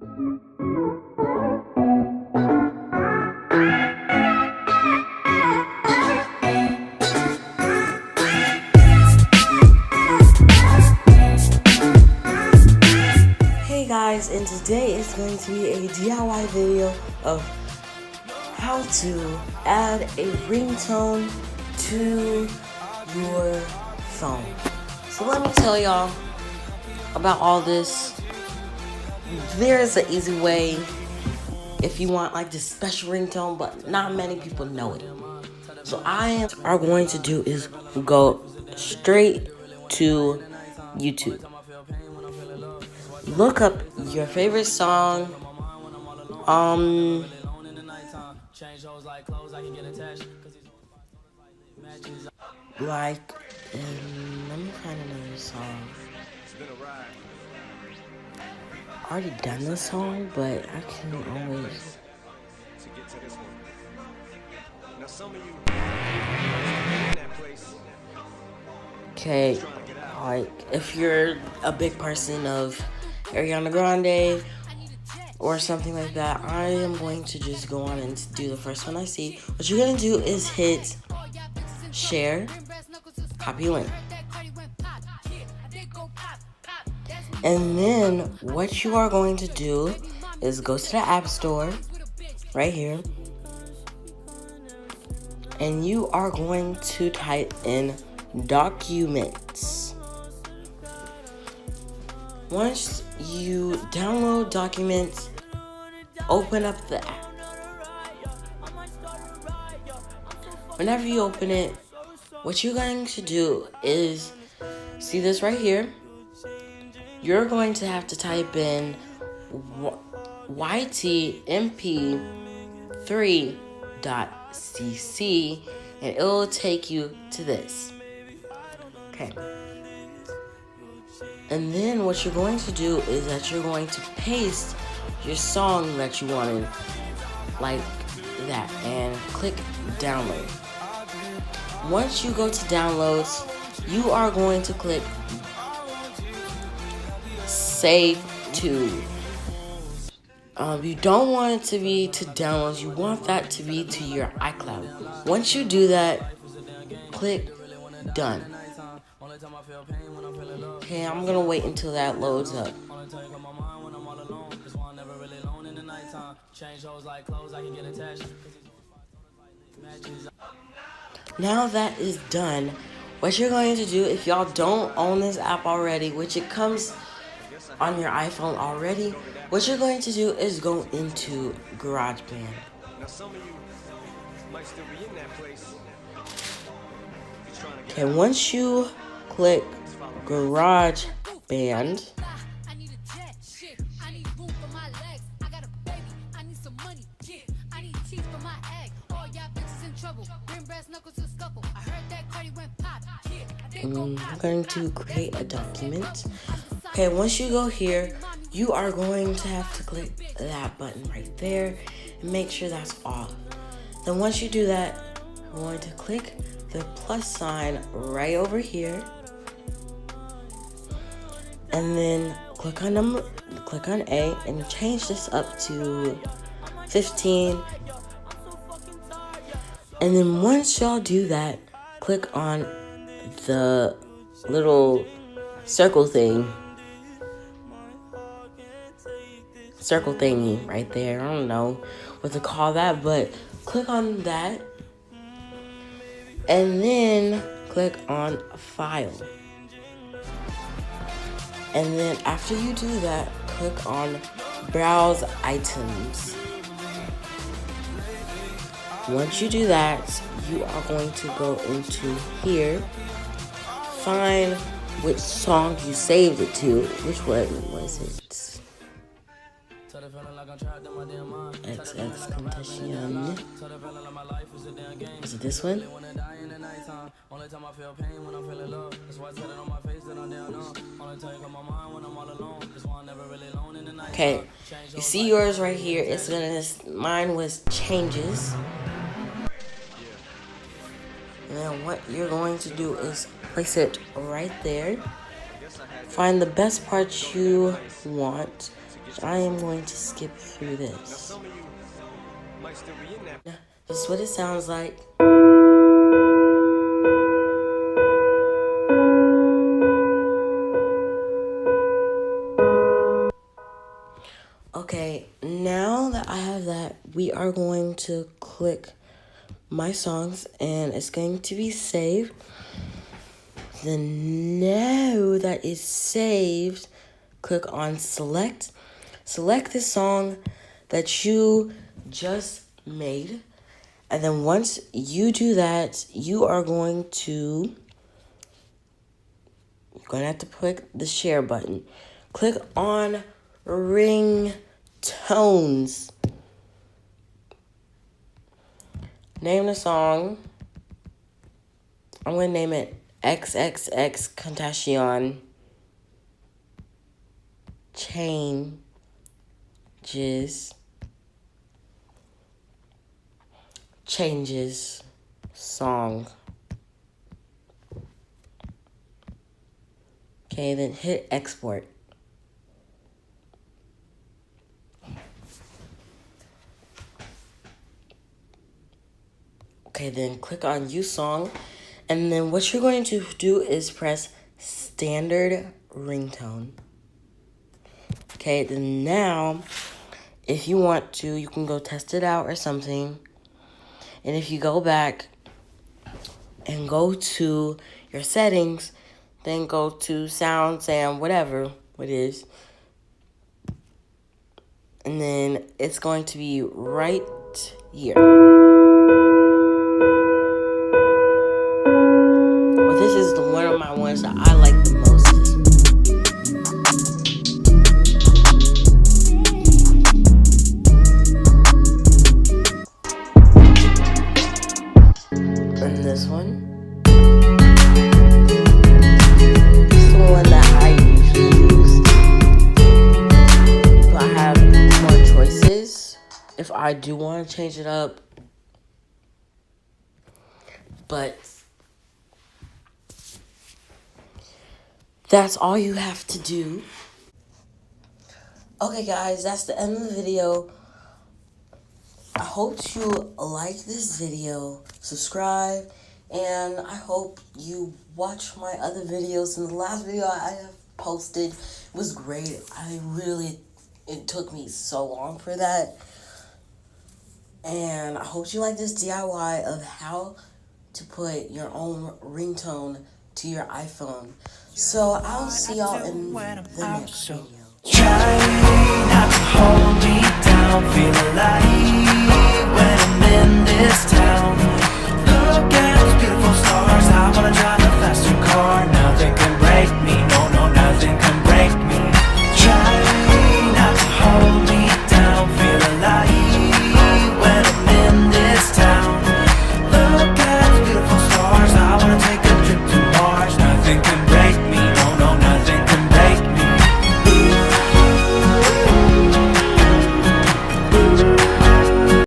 Hey guys, and today is going to be a DIY video of how to add a ringtone to your phone. So let me tell y'all about all this. There's an easy way if you want like this special ringtone, but not many people know it. So are going to do is go straight to YouTube. Look up your favorite song. Like, let me find another song. I already done this song, but I can always. Okay, like if you're a big person of Ariana Grande or something like that, I am going to just go on and do the first one I see. What you're gonna do is hit share, copy link. And then what you are going to do is go to the App Store right here, and you are going to type in documents. Once you download documents, open up the app. Whenever you open it, what you're going to do is, see this right here? You're going to have to type in ytmp3.cc and it will take you to this. Okay. And then what you're going to do is that you're going to paste your song that you wanted like that and click download. Once you go to downloads, you are going to click save to. You don't want it to be to downloads, you want that to be to your iCloud. Once you do that, click done. Okay, I'm gonna wait until that loads up. Now that is done, what you're going to do, if y'all don't own this app already, which it comes on your iPhone already, what you're going to do is go into GarageBand. Okay, once you click GarageBand, I'm going to create a document. Okay, once you go here, you are going to have to click that button right there and make sure that's off. Then once you do that, I'm going to click the plus sign right over here, and then click on A and change this up to 15. And then once y'all do that, click on the little circle thingy right there. I don't know what to call that, but click on that and then click on file. And then after you do that, click on browse items. Once you do that, you are going to go into here, find which song you saved it to. Which one was it? XX Contagion. Is it this one? Okay, you see yours right here. It's gonna. Mine was changes. And then what you're going to do is place it right there. Find the best part you want. I am going to skip through this. This is what it sounds like. Okay, now that I have that, we are going to click my songs and it's going to be saved. Then now that is saved, click on select. Select the song that you just made. And then once you do that, you are going to have to click the share button. Click on ringtones. Name the song. I'm going to name it XXX Contagion Changes Song. Okay, then hit export. Okay, then click on use song. And then what you're going to do is press standard ringtone. Okay, then now, if you want to, you can go test it out or something. And if you go back and go to your settings, then go to sound, whatever it is. And then it's going to be right here. Well, this is one of my ones that I like the most. And this one. This is the one that I usually use. But I have more choices if I do want to change it up. But that's all you have to do. Okay, guys, that's the end of the video. I hope you like this video. Subscribe. And I hope you watch my other videos. And the last video I have posted was great. It took me so long for that. And I hope you like this DIY of how to put your own ringtone to your iPhone. So I'll see y'all in the next video.